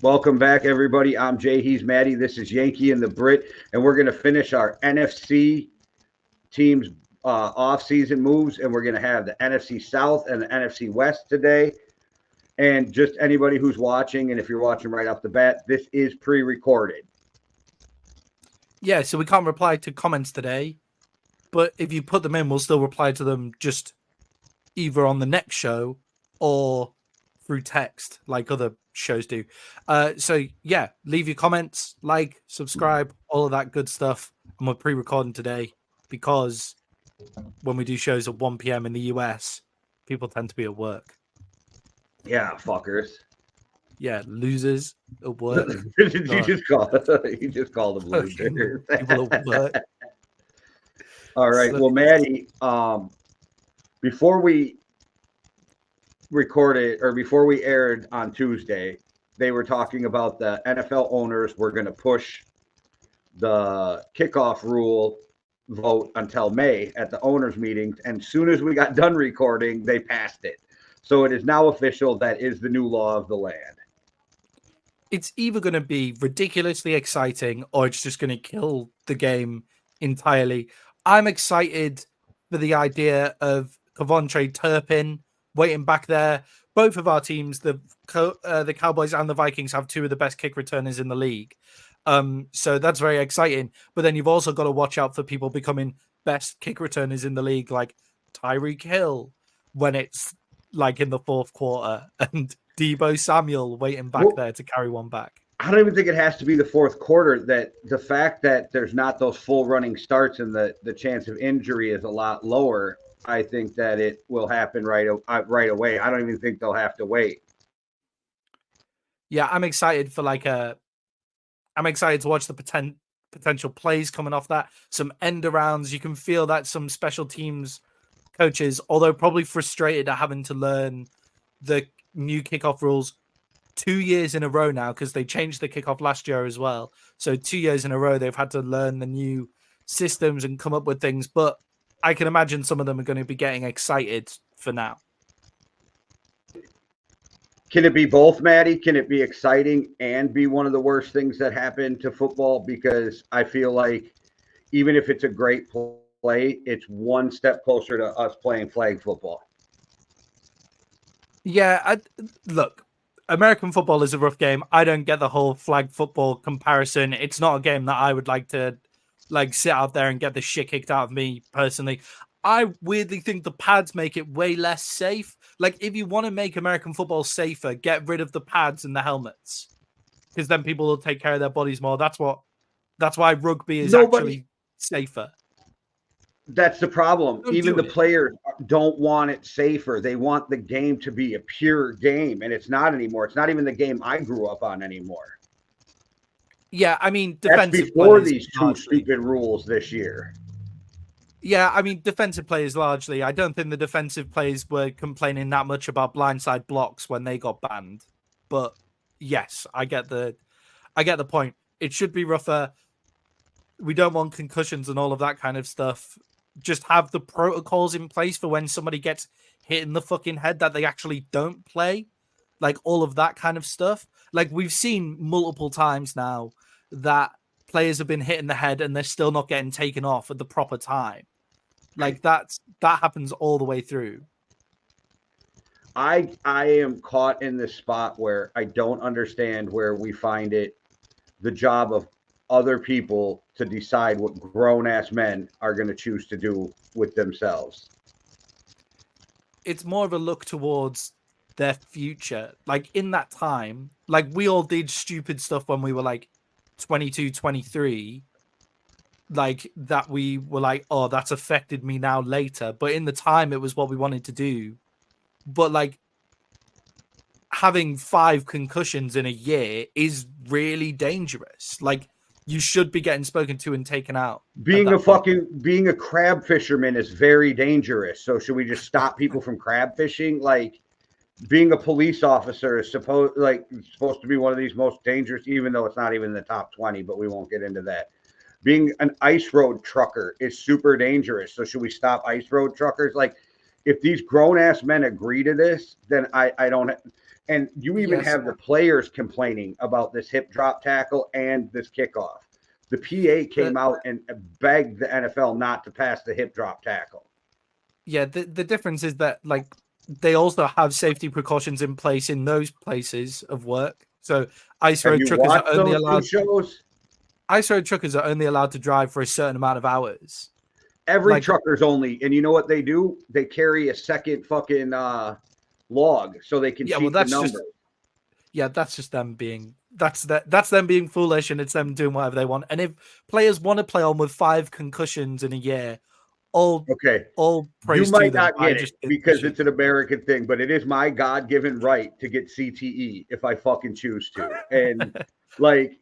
Welcome back, everybody. I'm Jay. He's Maddie. This is Yankee and the Brit, and we're going to finish our NFC teams off-season moves, and we're going to have the NFC South and the NFC West today. And just anybody who's watching, and if you're watching right off the bat, this is pre-recorded. Yeah, so we can't reply to comments today, but if you put them in, we'll still reply to them just either on the next show or through text like other shows do. So yeah, leave your comments, like, subscribe, all of that good stuff. And we're pre-recording today because when we do shows at 1 p.m. in the US, people tend to be at work. Yeah, fuckers. Yeah, losers at work. you just called them losers. People at work. All right. Well, Maddie, before we recorded or before we aired on Tuesday, they were talking about the NFL owners were going to push the kickoff rule vote until May at the owners meetings. And as soon as we got done recording, they passed it. So it is now official. That is the new law of the land. It's either going to be ridiculously exciting or it's just going to kill the game entirely. I'm excited for the idea of Coventry Turpin waiting back there. Both of our teams, the Cowboys and the Vikings, have two of the best kick returners in the league. So that's very exciting. But then you've also got to watch out for people becoming best kick returners in the league, like Tyreek Hill, when it's like in the fourth quarter, and Deebo Samuel waiting back there to carry one back. I don't even think it has to be the fourth quarter. That the fact that there's not those full running starts and the chance of injury is a lot lower. I think that it will happen right away. I don't even think they'll have to wait. Yeah, I'm excited for I'm excited to watch the potential plays coming off that. Some end arounds. You can feel that some special teams coaches, although probably frustrated at having to learn the new kickoff rules 2 years in a row now, because they changed the kickoff last year as well. So 2 years in a row, they've had to learn the new systems and come up with things. But I can imagine some of them are going to be getting excited for now. Can it be both, Maddie? Can it be exciting and be one of the worst things that happen to football? Because I feel like even if it's a great play, it's one step closer to us playing flag football. Yeah, look, American football is a rough game. I don't get the whole flag football comparison. It's not a game that I would like to sit out there and get the shit kicked out of me personally. I weirdly think the pads make it way less safe. Like, if you want to make American football safer, get rid of the pads and the helmets, because then people will take care of their bodies more. That's why rugby is actually safer. That's the problem. Even the players don't want it safer. They want the game to be a pure game, and it's not anymore. It's not even the game I grew up on anymore. Yeah, I mean, that's before these two stupid rules this year. Yeah, I mean, defensive players largely. I don't think the defensive players were complaining that much about blindside blocks when they got banned. But yes, I get the point. It should be rougher. We don't want concussions and all of that kind of stuff. Just have the protocols in place for when somebody gets hit in the fucking head that they actually don't play. Like, all of that kind of stuff. Like, we've seen multiple times now that players have been hit in the head and they're still not getting taken off at the proper time. Like, that happens all the way through. I am caught in this spot where I don't understand where we find it the job of other people to decide what grown-ass men are going to choose to do with themselves. It's more of a look towards their future. Like, in that time, like, we all did stupid stuff when we were like 22, 23, like, that we were like, oh, that's affected me now later. But in the time, it was what we wanted to do. But like, having 5 concussions in a year is really dangerous. Like, you should be getting spoken to and taken out. Being a crab fisherman is very dangerous. So should we just stop people from crab fishing? Like, being a police officer is supposed to be one of these most dangerous, even though it's not even in the top 20, but we won't get into that. Being an ice road trucker is super dangerous. So should we stop ice road truckers? Like, if these grown ass men agree to this, then I don't. And you even have the players complaining about this hip drop tackle and this kickoff. The PA came out and begged the NFL not to pass the hip drop tackle. Yeah, the difference is that like they also have safety precautions in place in those places of work. So ice road truckers are only allowed. Ice road truckers are only allowed to drive for a certain amount of hours. Every trucker's only, and you know what they do? They carry a second fucking log so they can cheat the numbers. That's just them being that's them being foolish, and it's them doing whatever they want. And if players want to play on with 5 concussions in a year, all praise you might to them. Not get it because it's an American thing, but it is my God-given right to get CTE if I fucking choose to. And like,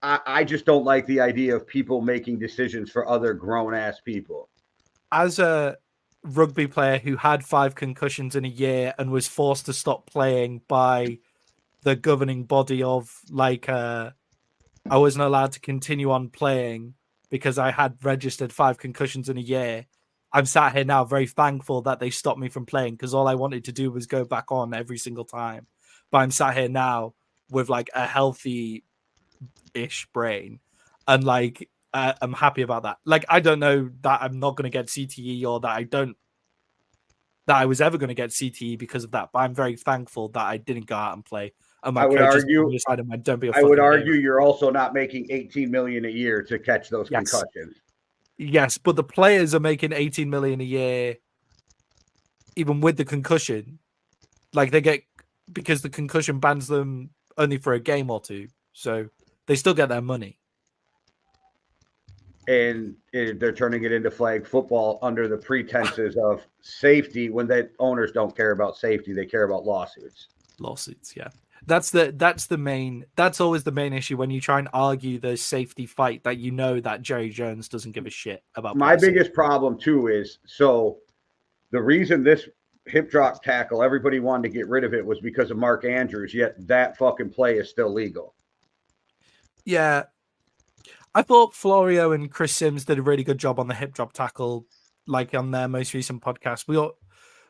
I just don't like the idea of people making decisions for other grown-ass people. As a rugby player who had 5 concussions in a year and was forced to stop playing by the governing body of like I wasn't allowed to continue on playing because I had registered 5 concussions in a year. I'm sat here now very thankful that they stopped me from playing because all I wanted to do was go back on every single time. But I'm sat here now with like a healthy-ish brain, and like I'm happy about that. Like I don't know that I'm not going to get CTE or that I was ever going to get CTE because of that, but I'm very thankful that I didn't go out and play. And my coaches decided, don't be a fucking argue you're also not making $18 million a year to catch those concussions. Yes, but the players are making $18 million a year, even with the concussion. Like they get, because the concussion bans them only for a game or two, so they still get their money. And they're turning it into flag football under the pretenses of safety when the owners don't care about safety. They care about lawsuits. Yeah. That's always the main issue when you try and argue the safety fight, that you know that Jerry Jones doesn't give a shit about. My biggest problem too is, so the reason this hip drop tackle, everybody wanted to get rid of it, was because of Mark Andrews, yet that fucking play is still legal. Yeah. I thought Florio and Chris Sims did a really good job on the hip drop tackle, like on their most recent podcast. We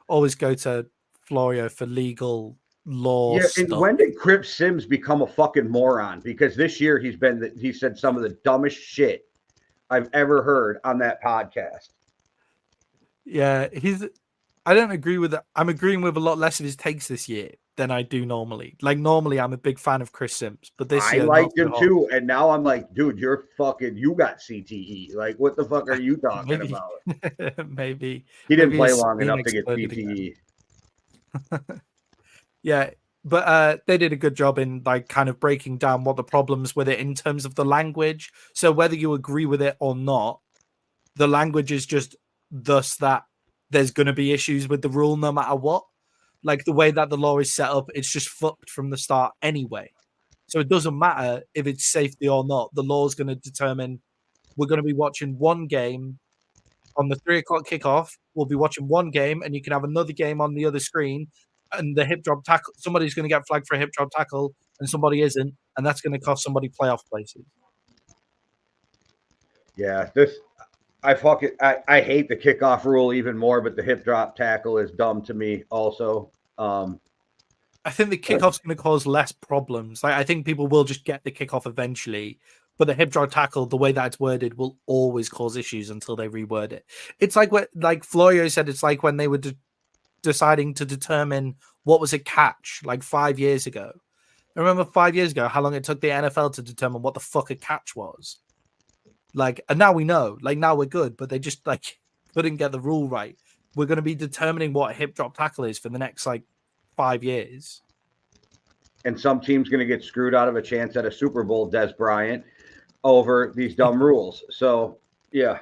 always go to Florio for legal law stuff. And when did Chris Sims become a fucking moron? Because this year he said some of the dumbest shit I've ever heard on that podcast. Yeah, I don't agree with that. I'm agreeing with a lot less of his takes this year than I do normally. Like normally I'm a big fan of Chris Sims, but this year I liked him too, and now I'm like, dude, you got CTE. Like, what the fuck are you talking about? Maybe he didn't play long enough to get CTE. Yeah, but they did a good job in like kind of breaking down what the problems with it in terms of the language. So whether you agree with it or not, the language is just thus that there's going to be issues with the rule no matter what. Like the way that the law is set up, it's just fucked from the start anyway. So it doesn't matter if it's safety or not. The law is going to determine we're going to be watching one game on the 3 o'clock kickoff. We'll be watching one game, and you can have another game on the other screen. And the hip drop tackle, somebody's going to get flagged for a hip drop tackle, and somebody isn't, and that's going to cost somebody playoff places. Yeah, I hate the kickoff rule even more, but the hip drop tackle is dumb to me also. I think the kickoff's going to cause less problems. Like I think people will just get the kickoff eventually, but the hip drop tackle, the way that it's worded, will always cause issues until they reword it. It's like what, like Florio said, it's like when they were deciding to determine what was a catch, like 5 years ago. I remember 5 years ago how long it took the NFL to determine what the fuck a catch was. Like, and now we know. Like now we're good, but they just like couldn't get the rule right. We're going to be determining what a hip drop tackle is for the next like 5 years. And some team's going to get screwed out of a chance at a Super Bowl, Des Bryant, over these dumb rules. So, yeah.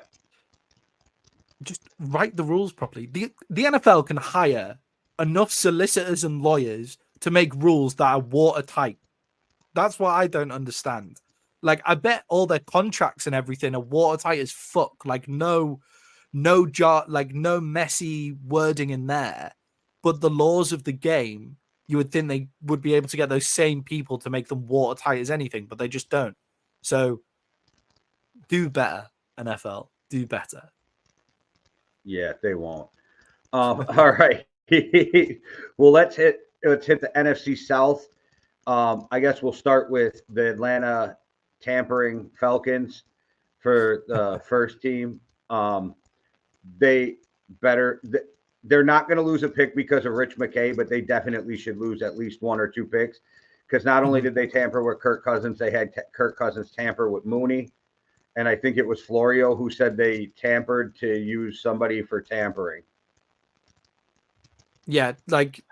Just write the rules properly. The NFL can hire enough solicitors and lawyers to make rules that are watertight. That's what I don't understand. Like, I bet all their contracts and everything are watertight as fuck. Like, no messy wording in there. But the laws of the game, you would think they would be able to get those same people to make them watertight as anything, but they just don't. So, do better, NFL. Do better. Yeah, they won't. All right. Well, let's hit the NFC South. I guess we'll start with the Atlanta tampering Falcons for the first team. They better. They're not going to lose a pick because of Rich McKay, but they definitely should lose at least one or two picks because not only did they tamper with Kirk Cousins, they had Kirk Cousins tamper with Mooney, and I think it was Florio who said they tampered to use somebody for tampering. Yeah, like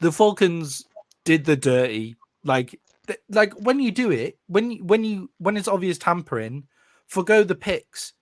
the Falcons did the dirty. Like when you do it, when it's obvious tampering, forgo the picks.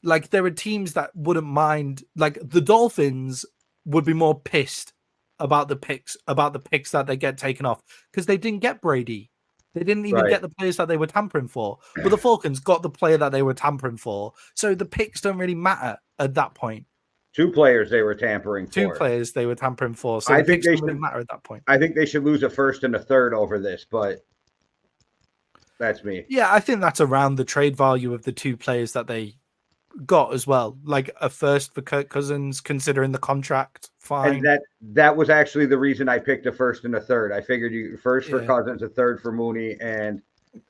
Like there are teams that wouldn't mind. Like the Dolphins would be more pissed about the picks that they get taken off because they didn't get Brady. They didn't even get the players that they were tampering for. But the Falcons got the player that they were tampering for. So the picks don't really matter at that point. Two players they were tampering for. Two players they were tampering for. So I think they should really matter at that point. I think they should lose a first and a third over this, but that's me. Yeah, I think that's around the trade value of the two players that they got as well. Like a first for Kirk Cousins, considering the contract. Fine. And that was actually the reason I picked a first and a third. I figured you first for Cousins, a third for Mooney, and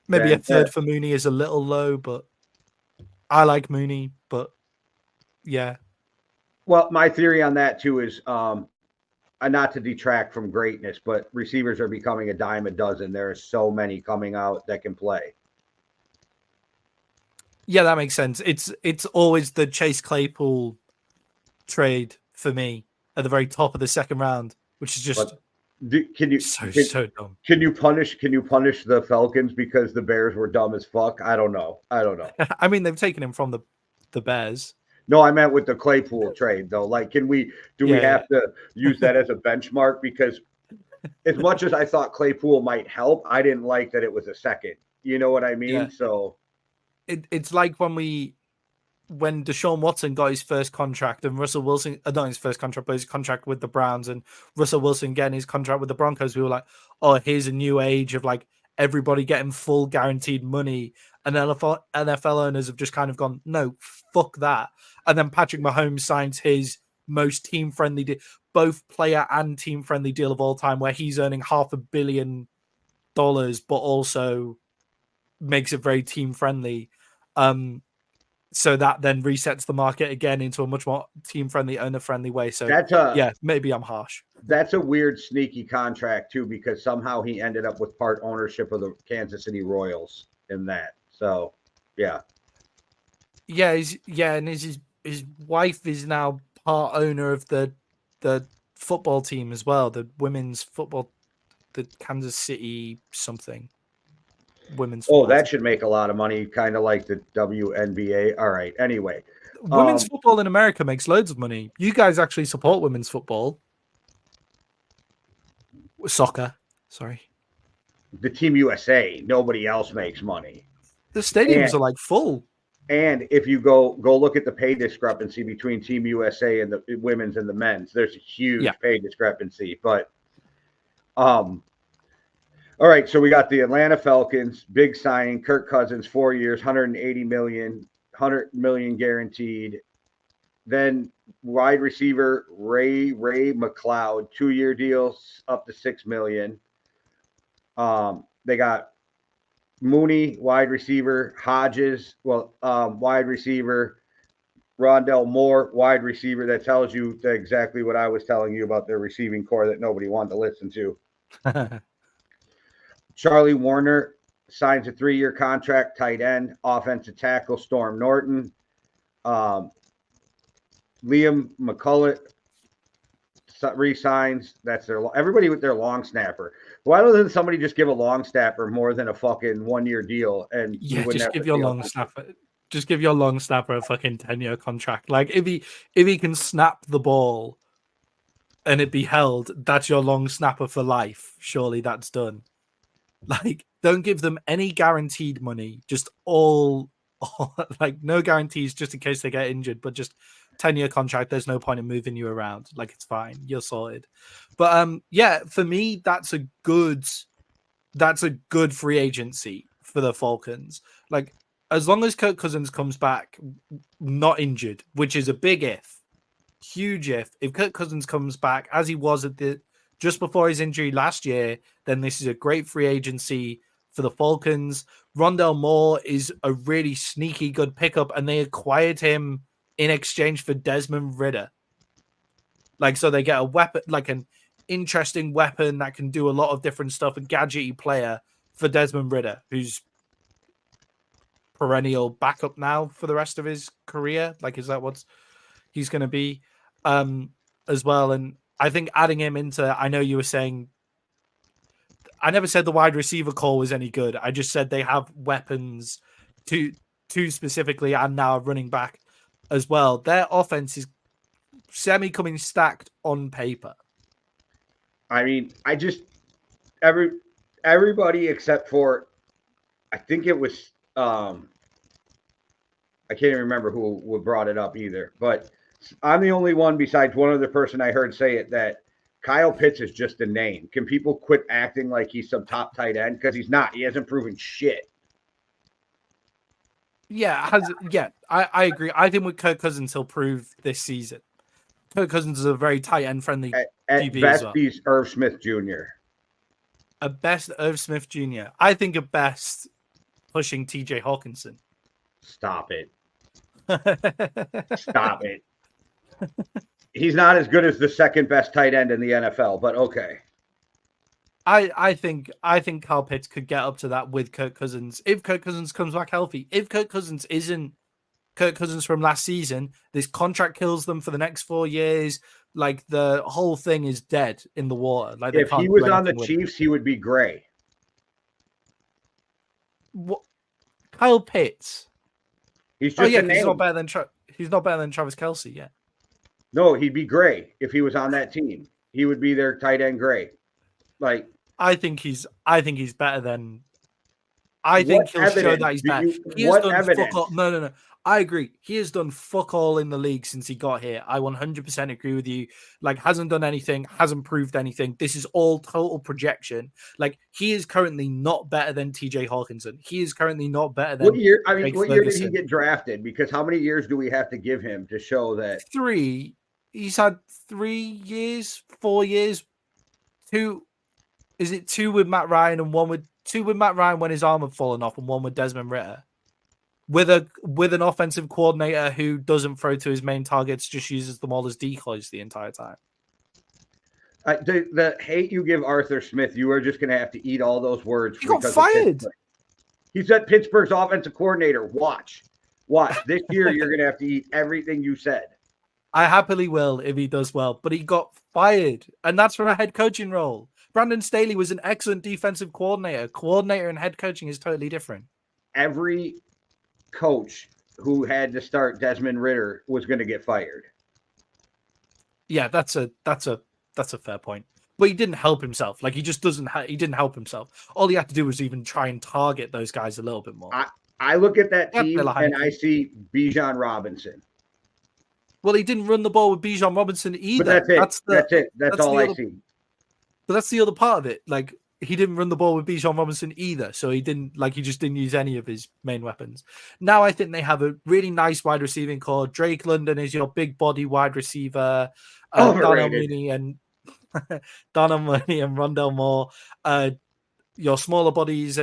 maybe a third for Mooney is a little low, but I like Mooney. But yeah. Well, my theory on that too is not to detract from greatness, but receivers are becoming a dime a dozen. There are so many coming out that can play. Yeah, that makes sense. It's always the Chase Claypool trade for me at the very top of the second round, which is just so dumb. Can you punish the Falcons because the Bears were dumb as fuck? I don't know. I mean, they've taken him from the Bears. No, I meant with the Claypool trade though. Like, we have to use that as a benchmark? Because as much as I thought Claypool might help, I didn't like that it was a second. You know what I mean? Yeah. So it's like when Deshaun Watson got his first contract and Russell Wilson, not his first contract, but his contract with the Browns, and Russell Wilson getting his contract with the Broncos, we were like, oh, here's a new age of like everybody getting full guaranteed money. And NFL owners have just kind of gone, no, fuck that. And then Patrick Mahomes signs his most team-friendly deal, both player and team-friendly deal of all time, where he's earning $500 million, but also makes it very team-friendly. So that then resets the market again into a much more team-friendly, owner-friendly way. So maybe I'm harsh. That's a weird, sneaky contract too, because somehow he ended up with part ownership of the Kansas City Royals in that. So, yeah. And his wife is now part owner of the football team as well, the women's football, the Kansas City something. Women's football that team should make a lot of money, kind of like the WNBA. All right. Anyway, women's football in America makes loads of money. You guys actually support women's football. Soccer, sorry. The Team USA, nobody else makes money. The stadiums are like full. And if you go look at the pay discrepancy between Team USA and the women's and the men's, there's a huge pay discrepancy. But all right, so we got the Atlanta Falcons, big signing, Kirk Cousins, 4 years, $180 million, $100 million guaranteed. Then wide receiver Ray McLeod, 2-year deals up to $6 million. They got Mooney, wide receiver, Hodges, wide receiver, Rondell Moore, wide receiver. That tells you exactly what I was telling you about their receiving core that nobody wanted to listen to. Charlie Warner signs a 3-year contract, tight end, offensive tackle, Storm Norton. Liam McCullough resigns. That's everybody with their long snapper. Why doesn't somebody just give a long snapper more than a fucking 1-year deal? And just give your long snapper. Just give your long snapper a fucking 10-year contract. Like if he can snap the ball and it be held, that's your long snapper for life. Surely that's done. Like, don't give them any guaranteed money. Just all like no guarantees just in case they get injured, but just 10-year contract. There's no point in moving you around. Like, it's fine. You're sorted. But for me, that's a good free agency for the Falcons. Like, as long as Kirk Cousins comes back not injured, which is a big if. huge if Kirk Cousins comes back as he was just before his injury last year, then this is a great free agency for the Falcons. Rondell Moore is a really sneaky good pickup, and they acquired him in exchange for Desmond Ridder. Like, so they get a weapon, like an interesting weapon that can do a lot of different stuff, a gadgety player for Desmond Ridder, who's perennial backup now for the rest of his career. Like, is that what he's going to be as well? And I think adding him into, I know you were saying, I never said the wide receiver core was any good. I just said they have weapons to specifically, and now running back as well. Their offense is coming stacked on paper. I mean, everybody except for, I think it was, I can't even remember who brought it up either, but I'm the only one besides one other person I heard say it that Kyle Pitts is just a name. Can people quit acting like he's some top tight end? Because he's not. He hasn't proven shit. Yeah, I agree. I think with Kirk Cousins, he'll prove this season. Kirk Cousins is a very tight end friendly at QB best, as well. he's Irv Smith Jr. At best, Irv Smith Jr. I think at best, pushing TJ Hawkinson. Stop it. Stop it. He's not as good as the second best tight end in the NFL, but okay. I think Kyle Pitts could get up to that with Kirk Cousins if Kirk Cousins comes back healthy. If Kirk Cousins isn't Kirk Cousins from last season, this contract kills them for the next 4 years. Like, the whole thing is dead in the water. Like, if he was on the Chiefs, he would be gray. What? Kyle Pitts. He's just a name. He's not better than Travis Kelce yet. No, he'd be gray if he was on that team. He would be their tight end gray. Like, I think he's better than. I think he'll show that he's better. He has done fuck all. No. I agree. He has done fuck all in the league since he got here. I 100% agree with you. Like, hasn't done anything, hasn't proved anything. This is all total projection. Like, he is currently not better than TJ Hawkinson. He is currently not better than. What year did he get drafted? Because how many years do we have to give him to show that? 3. He's had 3 years, 4 years. 2. Is it 2 with Matt Ryan and 2 with Matt Ryan when his arm had fallen off, and 1 with Desmond Ridder? With an offensive coordinator who doesn't throw to his main targets, just uses them all as decoys the entire time. The hate you give Arthur Smith, you are just going to have to eat all those words. He got fired. He said Pittsburgh's offensive coordinator. Watch. This year, you're going to have to eat everything you said. I happily will if he does well, but he got fired, and that's from a head coaching role. Brandon Staley was an excellent defensive coordinator. Coordinator and head coaching is totally different. Every coach who had to start Desmond Ridder was going to get fired. Yeah, that's a fair point. But he didn't help himself. Like, he just he didn't help himself. All he had to do was even try and target those guys a little bit more. I look at that team and I see Bijan Robinson. Well, he didn't run the ball with Bijan Robinson either. But that's it. That's all I see. But that's the other part of it. Like, he didn't run the ball with Bijan Robinson either. So he just didn't use any of his main weapons. Now I think they have a really nice wide receiving core. Drake London is your big body wide receiver. Donald Mooney and Rondell Moore. Your smaller bodies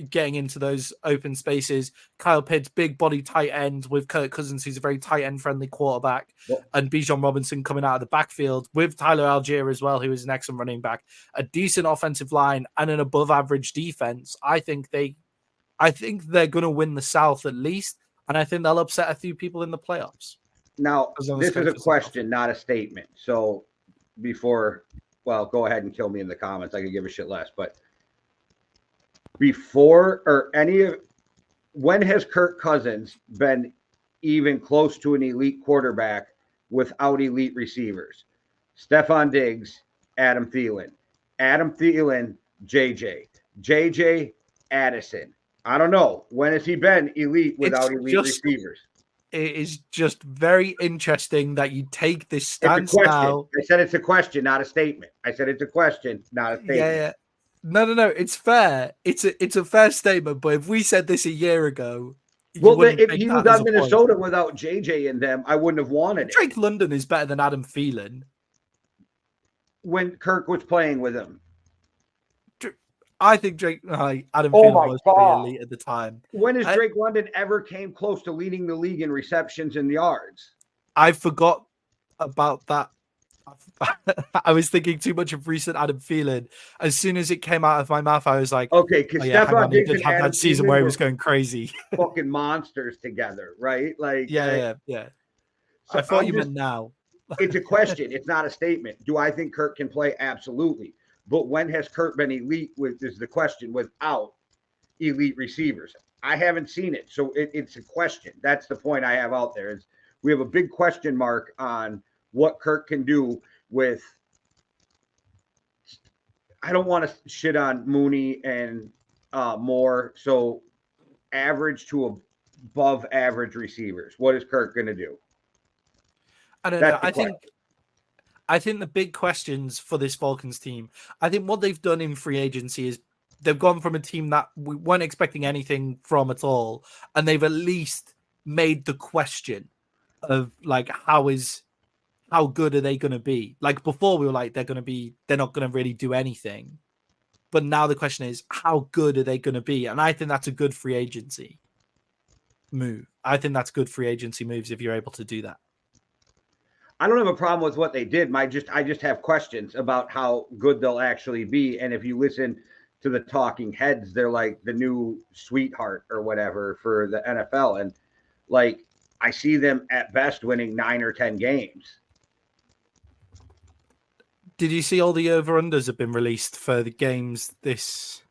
getting into those open spaces. Kyle Pitts, big body tight end with Kirk Cousins, who's a very tight end friendly quarterback, and Bijan Robinson coming out of the backfield with Tyler Algier as well, who is an excellent running back, a decent offensive line, and an above average defense. I think they're going to win the South at least, and I think they'll upset a few people in the playoffs. Now, this is a question, not a statement. So go ahead and kill me in the comments. I could give a shit less, but when has Kirk Cousins been even close to an elite quarterback without elite receivers? Stephon Diggs, Adam Thielen, JJ, Addison. I don't know. When has he been elite without elite receivers? It is just very interesting that you take this stance now. I said it's a question, not a statement. Yeah. No. It's fair. It's a fair statement. But if we said this a year ago, You Well, wouldn't if take he that was as on a point. Minnesota without JJ in them, I wouldn't have wanted it. Drake London is better than Adam Thielen. When Kirk was playing with him. I think Adam Oh Thielen my was pretty God. elite at the time. When has Drake London ever came close to leading the league in receptions and yards? I forgot about that. I was thinking too much of recent Adam Thielen. As soon as it came out of my mouth, I was like, okay, because oh, yeah, hang Stephon on, he Diggs did and have Adam that season Thielen where he were was going crazy. fucking monsters together, right? Like, Yeah. So I thought you meant now. It's a question. It's not a statement. Do I think Kirk can play? Absolutely. But when has Kirk been elite is the question, without elite receivers? I haven't seen it. So it's a question. That's the point I have out there is we have a big question mark on what Kirk can do with. I don't want to shit on Mooney and Moore. So average to above average receivers. What is Kirk going to do? I don't know. I think the big questions for this Falcons team, I think what they've done in free agency is they've gone from a team that we weren't expecting anything from at all, and they've at least made the question of like how good are they going to be? Like before, we were like they're not going to really do anything, but now the question is how good are they going to be? And I think that's a good free agency move. I think that's good free agency moves if you're able to do that. I don't have a problem with what they did. I just have questions about how good they'll actually be. And if you listen to the talking heads, they're like the new sweetheart or whatever for the NFL. And like I see them at best winning 9 or 10 games. Did you see all the over-unders have been released for the games this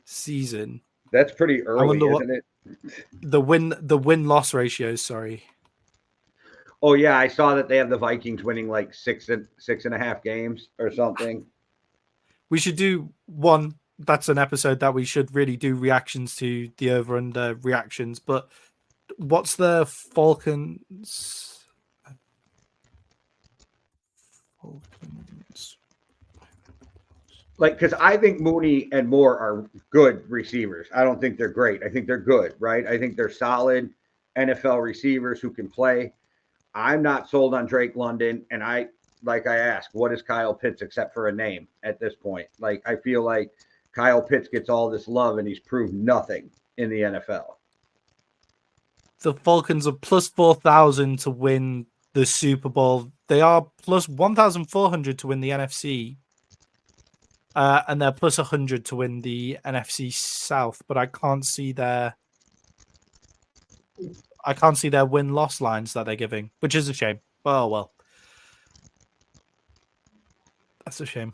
season? That's pretty early, isn't it? The win-loss ratios, sorry. Oh yeah, I saw that they have the Vikings winning like 6.5 games or something. We should do one. That's an episode that we should really do reactions to the over-under reactions. But what's the Falcons? Like, because I think Mooney and Moore are good receivers. I don't think they're great. I think they're good, right? I think they're solid NFL receivers who can play. I'm not sold on Drake London, and I asked, what is Kyle Pitts except for a name at this point? Like, I feel like Kyle Pitts gets all this love, and he's proved nothing in the NFL. The Falcons are plus 4,000 to win the Super Bowl. They are plus 1,400 to win the NFC. And they're plus 100 to win the NFC South, but I can't see their win-loss lines that they're giving, which is a shame. Oh well, that's a shame.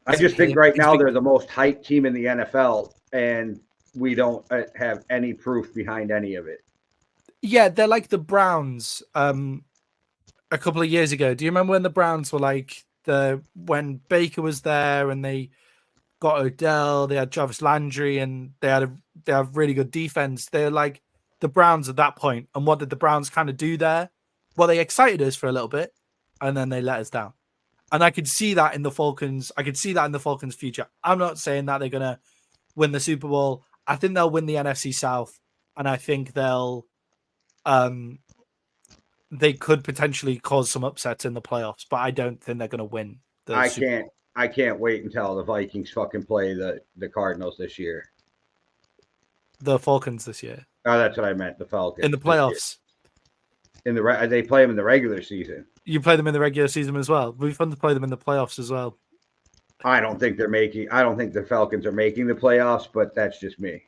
I just think right now they're the most hyped team in the NFL, and we don't have any proof behind any of it. Yeah, they're like the Browns. A couple of years ago, do you remember when the Browns were like when Baker was there and they got Odell, they had Jarvis Landry, and they have really good defense. They're like the Browns at that point. And what did the Browns kind of do there? Well, they excited us for a little bit, and then they let us down. And I could see that in the Falcons. I could see that in the Falcons' future. I'm not saying that they're gonna win the Super Bowl. I think they'll win the NFC South, and I think they could potentially cause some upsets in the playoffs, but I don't think they're going to win. I can't wait until the Vikings fucking play the Cardinals this year. The Falcons this year. Oh, that's what I meant. The Falcons in the playoffs. They play them in the regular season. You play them in the regular season as well. It'd be fun to play them in the playoffs as well. I don't think the Falcons are making the playoffs, but that's just me.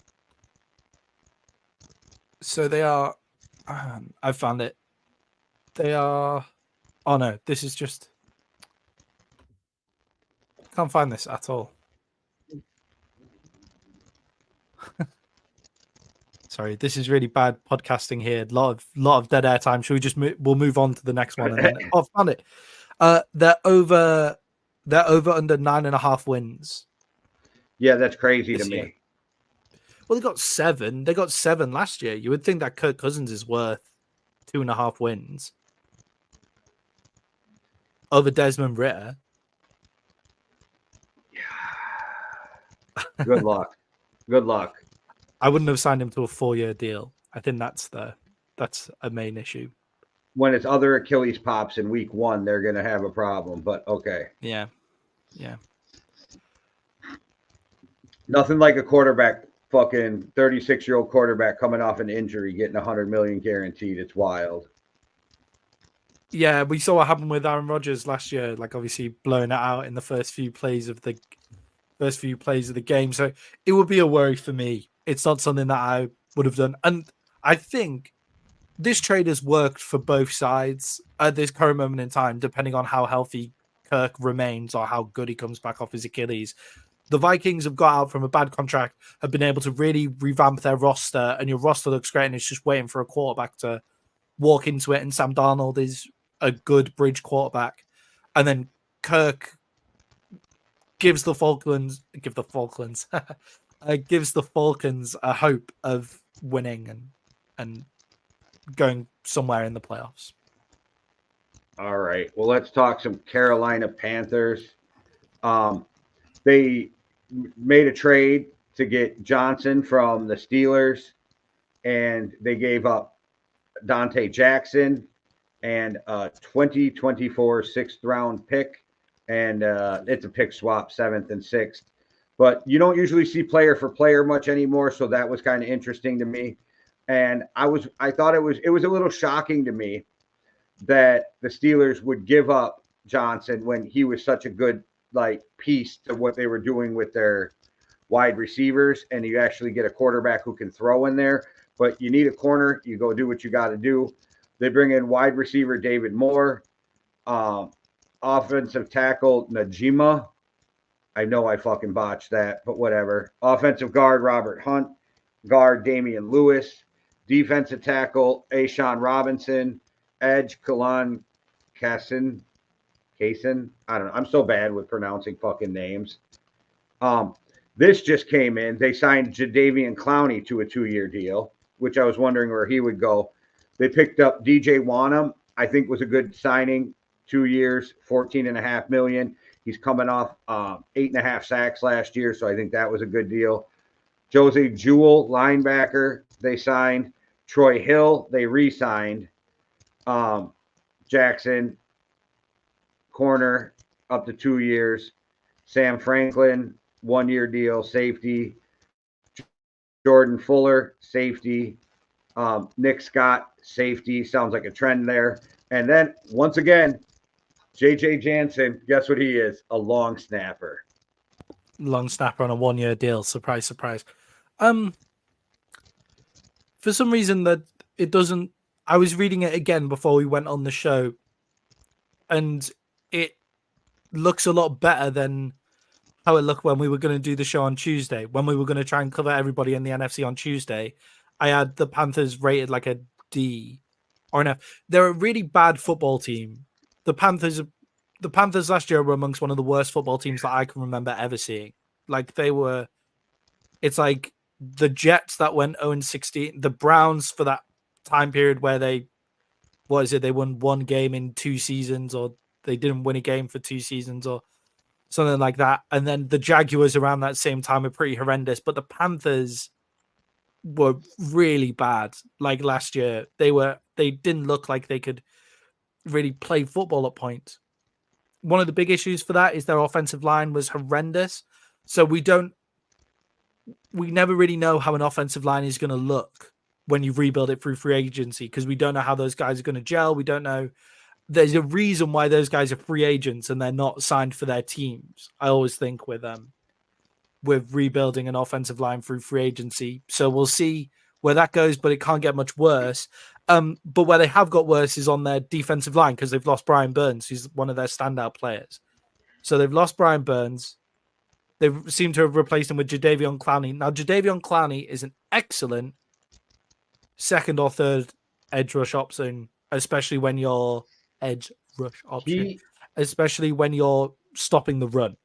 So they are. I found it. They are. Oh no, this is just. Can't find this at all. Sorry, this is really bad podcasting here. Lot of dead air time. Should we just we'll move on to the next one? And then, I found it. They're over under 9.5 wins. Yeah, that's crazy to me. Well, they got 7. They got 7 last year. You would think that Kirk Cousins is worth 2.5 wins over Desmond Ritter. Good luck. I wouldn't have signed him to a 4-year deal. I think that's a main issue. When his other Achilles pops in week 1, they're going to have a problem. But okay. Yeah. Nothing like a quarterback, fucking 36-year-old quarterback coming off an injury, getting $100 million guaranteed. It's wild. Yeah, we saw what happened with Aaron Rodgers last year. Like, obviously blowing it out in the first few plays of the game. So it would be a worry for me. It's not something that I would have done. And I think this trade has worked for both sides at this current moment in time, depending on how healthy Kirk remains or how good he comes back off his Achilles. The Vikings have got out from a bad contract, have been able to really revamp their roster, and your roster looks great, and it's just waiting for a quarterback to walk into it, and Sam Darnold is a good bridge quarterback. And then Kirk gives the Falcons a hope of winning and going somewhere in the playoffs. All right. Well, let's talk some Carolina Panthers. They made a trade to get Johnson from the Steelers, and they gave up Dante Jackson and a 2024 6th-round pick, and it's a pick swap, 7th and 6th. But you don't usually see player for player much anymore, so that was kind of interesting to me. And I thought it was a little shocking to me that the Steelers would give up Johnson when he was such a good piece to what they were doing with their wide receivers, and you actually get a quarterback who can throw in there. But you need a corner, you go do what you got to do. They bring in wide receiver David Moore, offensive tackle Najima. I know I fucking botched that, but whatever. Offensive guard Robert Hunt, guard Damian Lewis, defensive tackle Ashawn Robinson, edge Kalan Kasin. I don't know. I'm so bad with pronouncing fucking names. This just came in. They signed Jadeveon Clowney to a 2-year deal, which I was wondering where he would go. They picked up DJ Wanham. I think was a good signing. 2 years, $14.5 million. He's coming off 8.5 sacks last year, so I think that was a good deal. Jose Jewell, linebacker, they signed. Troy Hill, they re-signed. Jackson, corner, up to 2 years. Sam Franklin, 1-year deal, safety. Jordan Fuller, safety. Nick Scott, safety. Sounds like a trend there. And then, once again, J.J. Jansen, guess what he is? A long snapper. Long snapper on a 1-year deal. Surprise, surprise. For some reason that it doesn't... I was reading it again before we went on the show, and it looks a lot better than how it looked when we were going to do the show on Tuesday. When we were going to try and cover everybody in the NFC on Tuesday, I had the Panthers rated like a D or an F. They're a really bad football team. The Panthers last year were amongst one of the worst football teams that I can remember ever seeing. Like it's like the Jets that went 0-16, the Browns for that time period where they won 1 game in 2 seasons, or they didn't win a game for 2 seasons or something like that. And then the Jaguars around that same time were pretty horrendous, but the Panthers were really bad. Like last year, they didn't look like they could really play football at points. One of the big issues for that is their offensive line was horrendous. So we never really know how an offensive line is going to look when you rebuild it through free agency, because we don't know how those guys are going to gel. We don't know. There's a reason why those guys are free agents and they're not signed for their teams. I always think with rebuilding an offensive line through free agency. So we'll see where that goes, but it can't get much worse. But where they have got worse is on their defensive line, because they've lost Brian Burns, who's one of their standout players. So they've lost Brian Burns. They seem to have replaced him with Jadeveon Clowney. Now, Jadeveon Clowney is an excellent 2nd or 3rd edge rush option, especially when you're stopping the run.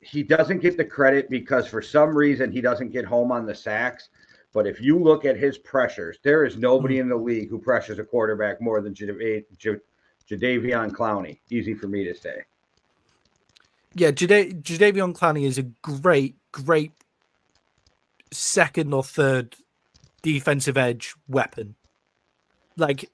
He doesn't get the credit because for some reason he doesn't get home on the sacks. But if you look at his pressures, there is nobody in the league who pressures a quarterback more than Jadeveon Clowney. Easy for me to say. Yeah, Jadeveon Clowney is a great 2nd or 3rd defensive edge weapon. Like,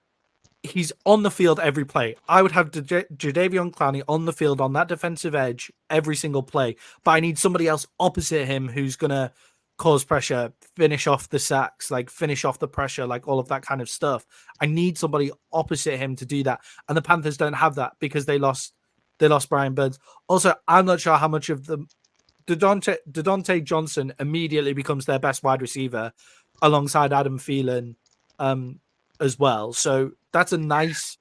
he's on the field every play. I would have Jadeveon Clowney on the field on that defensive edge every single play, but I need somebody else opposite him who's going to cause pressure, finish off the sacks, like finish off the pressure, like all of that kind of stuff. I need somebody opposite him to do that. And the Panthers don't have that because they lost Brian Burns. Also, I'm not sure how much of the Dodontae Johnson immediately becomes their best wide receiver alongside Adam Thielen as well. So that's a nice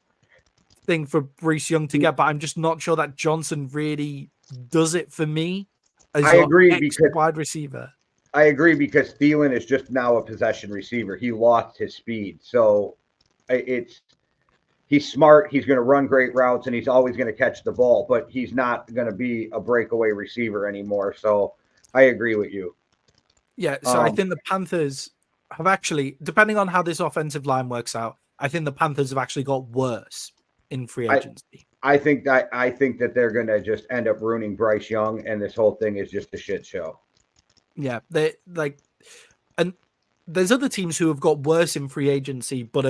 thing for Bryce Young to get, but I'm just not sure that Johnson really does it for me as I agree because wide receiver. I agree because Thielen is just now a possession receiver. He lost his speed. So he's smart. He's going to run great routes, and he's always going to catch the ball, but he's not going to be a breakaway receiver anymore. So I agree with you. Yeah, so I think the Panthers have actually, depending on how this offensive line works out, I think the Panthers have actually got worse in free agency. I think that they're going to just end up ruining Bryce Young, and this whole thing is just a shit show. Yeah, they like, and there's other teams who have got worse in free agency, but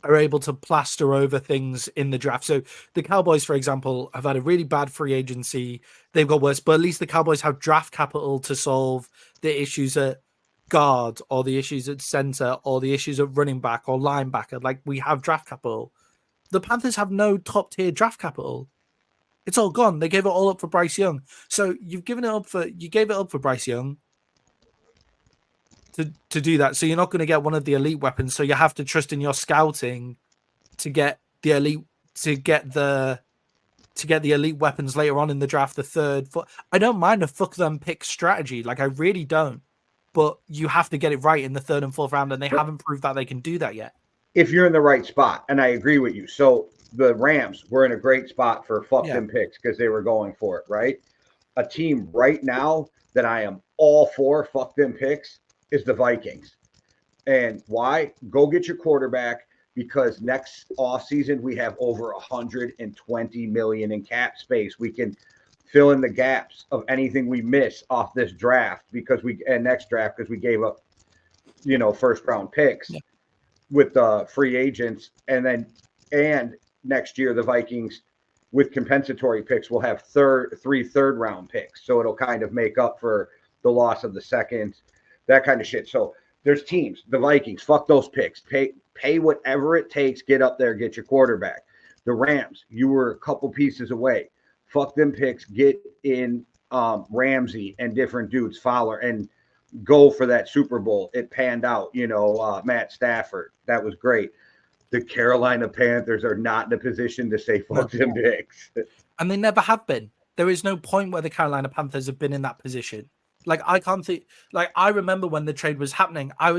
are able to plaster over things in the draft. So the Cowboys, for example, have had a really bad free agency. They've got worse, but at least the Cowboys have draft capital to solve the issues at guard or the issues at center or the issues at running back or linebacker. Like, we have draft capital. The Panthers have no top tier draft capital. It's all gone. They gave it all up for Bryce Young. So you gave it up for Bryce Young to do that. So you're not going to get one of the elite weapons. So you have to trust in your scouting to get the elite, to get the elite weapons later on in the draft, the third. I don't mind a fuck them pick strategy. Like, I really don't. But you have to get it right in the third and fourth round, and they haven't proved that they can do that yet. If you're in the right spot, and I agree with you. So the Rams were in a great spot for fuck them picks because they were going for it, right? A team right now that I am all for fuck them picks is the Vikings. And why? Go get your quarterback, because next offseason we have over $120 million in cap space. We can fill in the gaps of anything we miss off this draft next draft because we gave up, first round picks with the free agents, and next year the Vikings with compensatory picks will have three third round picks, so it'll kind of make up for the loss of the second, that kind of shit. So there's teams, the Vikings, fuck those picks, pay whatever it takes, get up there, get your quarterback. The Rams, you were a couple pieces away. Fuck them picks, get in Ramsey and different dudes, Fowler, and go for that Super Bowl. It panned out, Matt Stafford. That was great. The Carolina Panthers are not in a position to say fuck them picks. And they never have been. There is no point where the Carolina Panthers have been in that position. Like, I can't think, like, I remember when the trade was happening, I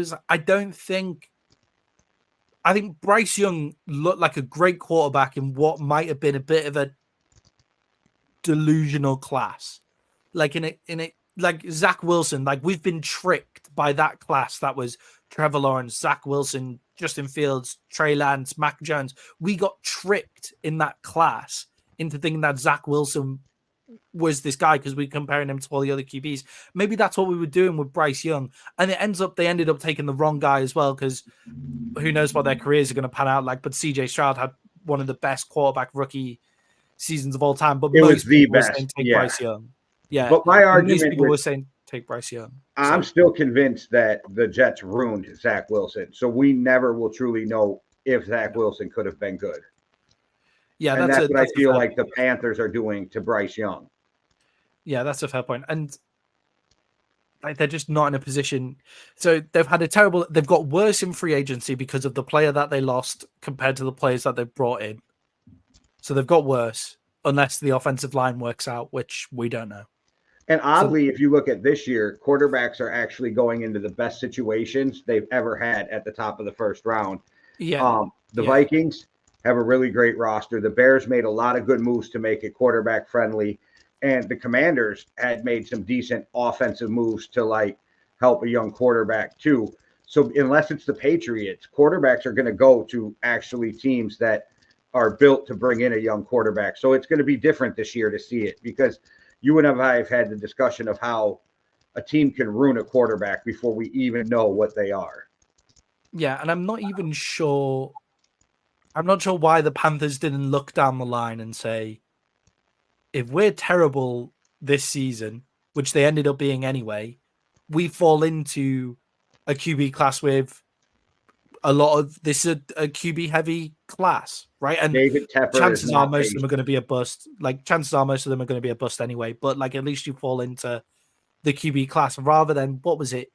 think Bryce Young looked like a great quarterback in what might have been a bit of a delusional class. Like like Zach Wilson, like, we've been tricked by that class that was Trevor Lawrence, Zach Wilson, Justin Fields, Trey Lance, Mac Jones. We got tricked in that class into thinking that Zach Wilson was this guy because we're comparing him to all the other QBs. Maybe that's what we were doing with Bryce Young. And they ended up taking the wrong guy as well, because who knows what their careers are going to pan out like. But CJ Stroud had one of the best quarterback rookie seasons of all time. But most people were saying take Bryce Young. Yeah. But my argument was saying take Bryce Young. I'm still convinced that the Jets ruined Zach Wilson. So we never will truly know if Zach Wilson could have been good. Yeah, and that's what I feel like the Panthers are doing to Bryce Young. Yeah, that's a fair point. And like, they're just not in a position. So they've got worse in free agency because of the player that they lost compared to the players that they've brought in. So they've got worse unless the offensive line works out, which we don't know. And oddly, if you look at this year, quarterbacks are actually going into the best situations they've ever had at the top of the first round. Yeah. The Vikings have a really great roster. The Bears made a lot of good moves to make it quarterback friendly. And the Commanders had made some decent offensive moves to like help a young quarterback too. So unless it's the Patriots, quarterbacks are going to go to actually teams that are built to bring in a young quarterback. So it's going to be different this year to see it, because you and I have had the discussion of how a team can ruin a quarterback before we even know what they are. Yeah, and I'm not sure why the Panthers didn't look down the line and say, if we're terrible this season, which they ended up being anyway, we fall into a QB class with a lot of this is a QB heavy class, right? And David Tepper chances is are not most of patient. them are going to be a bust. Like chances are most of them are going to be a bust anyway. But like at least you fall into the QB class rather than what was it?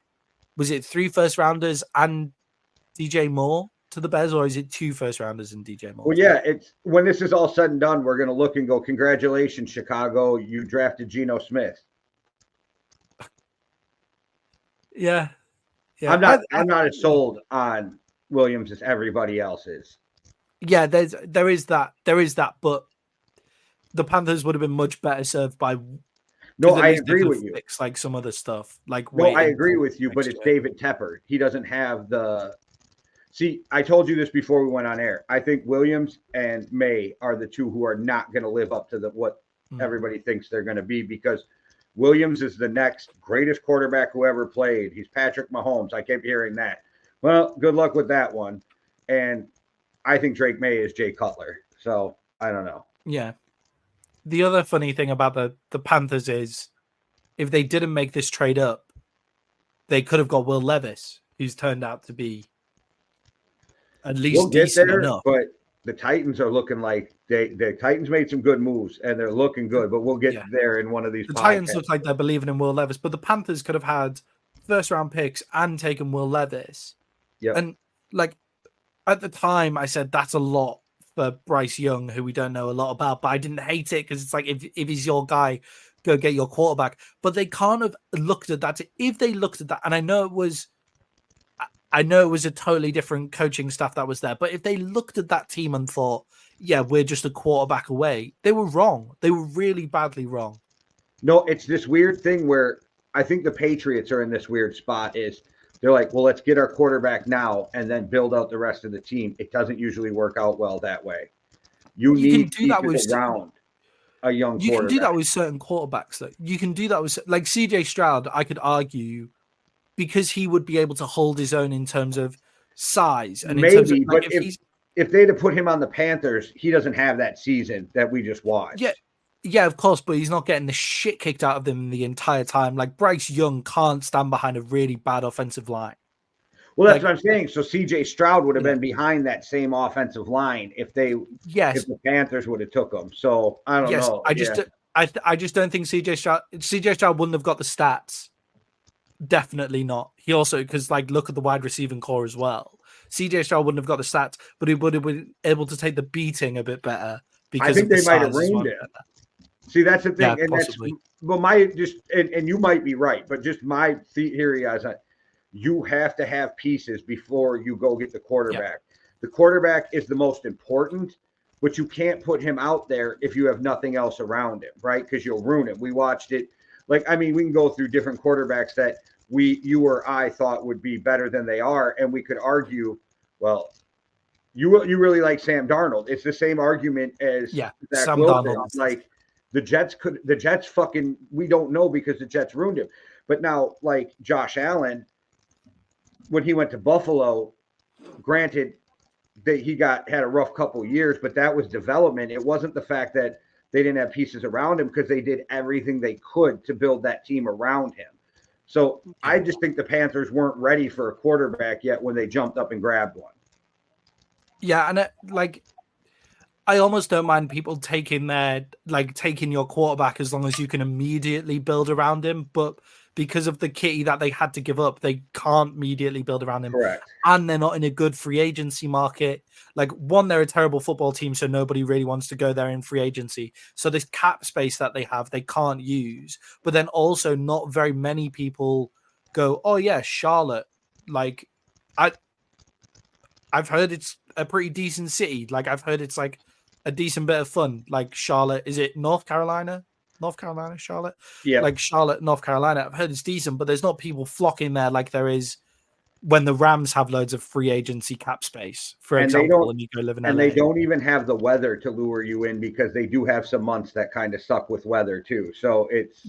Was it 3 first rounders and DJ Moore to the Bears, or is it 2 first rounders and DJ Moore? Well, yeah, it's when this is all said and done, we're going to look and go, congratulations, Chicago, you drafted Geno Smith. Yeah, yeah. I'm not as sold on Williams as everybody else is. Yeah, there is that, but the Panthers would have been much better served by. No, I agree with you. Fix like some other stuff, like no, I agree with you, but it's David Tepper. He doesn't have the. See, I told you this before we went on air. I think Williams and May are the two who are not going to live up to what everybody thinks they're going to be, because Williams is the next greatest quarterback who ever played. He's Patrick Mahomes. I kept hearing that. Well, good luck with that one. And I think Drake May is Jay Cutler. So I don't know. Yeah. The other funny thing about the Panthers is if they didn't make this trade up, they could have got Will Levis, who's turned out to be at least decent enough. But the Titans are looking like the Titans made some good moves and they're looking good, but we'll get there in one of these. The Titans look like they're believing in Will Levis, but the Panthers could have had first round picks and taken Will Levis. Yeah. And like at the time I said that's a lot for Bryce Young, who we don't know a lot about, but I didn't hate it because it's like if he's your guy, go get your quarterback. But they kind of looked at that. If they looked at that, and I know it was a totally different coaching staff that was there, but if they looked at that team and thought, yeah, we're just a quarterback away, they were wrong. They were really badly wrong. No, it's this weird thing where I think the Patriots are in this weird spot is they're like, well, let's get our quarterback now and then build out the rest of the team. It doesn't usually work out well that way. You need to do that around a young quarterback. You can do that with certain quarterbacks, though. You can do that with, like, CJ Stroud, I could argue, because he would be able to hold his own in terms of size. And in terms of, like, but if they'd have put him on the Panthers, he doesn't have that season that we just watched. Yeah, of course, but he's not getting the shit kicked out of him the entire time. Like, Bryce Young can't stand behind a really bad offensive line. Well, that's what I'm saying. So CJ Stroud would have been behind that same offensive line if the Panthers would have took him. So I don't know. I just don't think CJ Stroud wouldn't have got the stats. Definitely not. He also, because like look at the wide receiving core as well. CJ Stroud wouldn't have got the stats, but he would have been able to take the beating a bit better. Because I think they might have reamed it. See, that's the thing, yeah, and possibly. And you might be right, but just my theory is that you have to have pieces before you go get the quarterback. Yeah. The quarterback is the most important, but you can't put him out there if you have nothing else around him, right? Because you'll ruin it. We watched it. Like, I mean, we can go through different quarterbacks that you or I thought would be better than they are, and we could argue, well, you really like Sam Darnold. It's the same argument as Sam Wilson. Darnold. Like the Jets fucking, we don't know because the Jets ruined him. But now, like Josh Allen, when he went to Buffalo, granted that he had a rough couple years, but that was development. It wasn't the fact that they didn't have pieces around him, because they did everything they could to build that team around him. So I just think the Panthers weren't ready for a quarterback yet when they jumped up and grabbed one. Yeah, and I almost don't mind people taking your quarterback as long as you can immediately build around him, but because of the kitty that they had to give up, they can't immediately build around him. Correct. And they're not in a good free agency market. Like, one, they're a terrible football team, so nobody really wants to go there in free agency. So this cap space that they have, they can't use. But then also not very many people go, oh yeah, Charlotte. Like, I've heard it's a pretty decent city. Like, I've heard it's like a decent bit of fun. Like, Charlotte, is it North Carolina, Charlotte? Yeah. Like Charlotte, North Carolina. I've heard it's decent, but there's not people flocking there like there is when the Rams have loads of free agency cap space, for example, and you go live in LA. And they don't even have the weather to lure you in, because they do have some months that kind of suck with weather too. So it's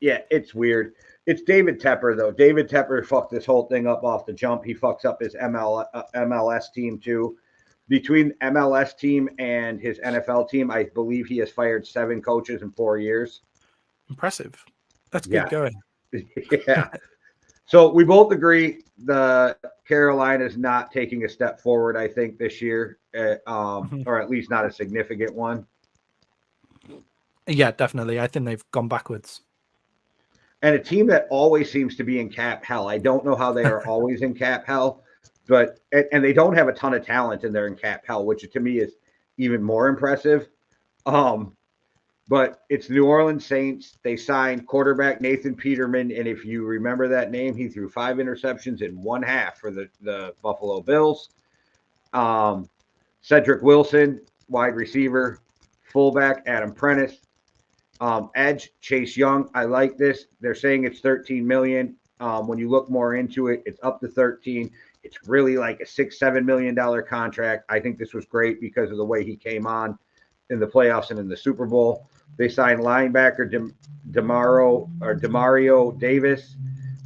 Yeah, it's weird. It's David Tepper, though. David Tepper fucked this whole thing up off the jump. He fucks up his MLS team, too. Between MLS team and his NFL team, I believe he has fired 7 coaches in 4 years. Impressive. That's good going. Yeah. So we both agree the Carolina's not taking a step forward, I think, this year, or at least not a significant one. Yeah, definitely. I think they've gone backwards. And a team that always seems to be in cap hell. I don't know how they are always in cap hell, but and they don't have a ton of talent and they're in cap hell, which to me is even more impressive. But it's New Orleans Saints. They signed quarterback Nathan Peterman, and if you remember that name, he threw 5 interceptions in 1 half for the Buffalo Bills. Cedric Wilson, wide receiver, fullback Adam Prentice. Edge Chase Young. I like this. They're saying it's $13 million. When you look more into it, it's up to 13. It's really like a $6-7 million contract. I think this was great because of the way he came on in the playoffs and in the Super Bowl. They signed linebacker Demario Davis,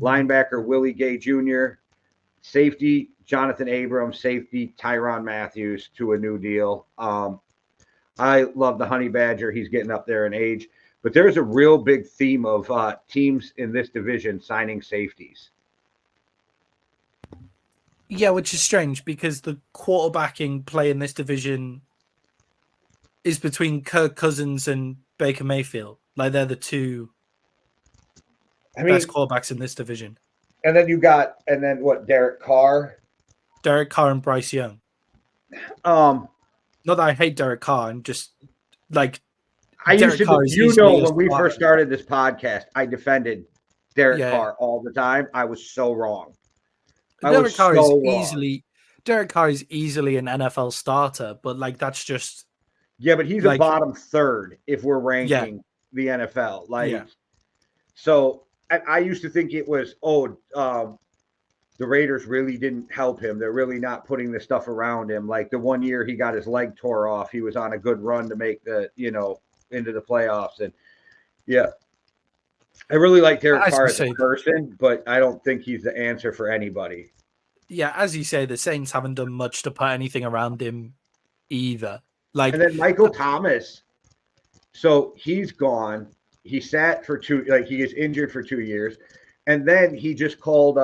linebacker Willie Gay Jr., safety Jonathan Abrams, safety Tyrann Mathieu to a new deal. I love the Honey Badger. He's getting up there in age. But there's a real big theme of teams in this division signing safeties. Yeah, which is strange because the quarterbacking play in this division is between Kirk Cousins and Baker Mayfield. Like they're the two best quarterbacks in this division. And then Derek Carr? Derek Carr and Bryce Young. Not that I hate Derek Carr, I'm just like when we first started this podcast, I defended Derek Carr all the time. I was so wrong. Derek Carr is easily an NFL starter, but like that's just but he's a bottom third if we're ranking the NFL. So I used to think it was the Raiders really didn't help him. They're really not putting the stuff around him. Like the one year he got his leg tore off, he was on a good run to make into the playoffs. And I really like Derek Carr as a person, but I don't think he's the answer for anybody. Yeah, as you say, the Saints haven't done much to put anything around him either. And then Michael Thomas. So he's gone. He sat for he is injured for 2 years. And then he just called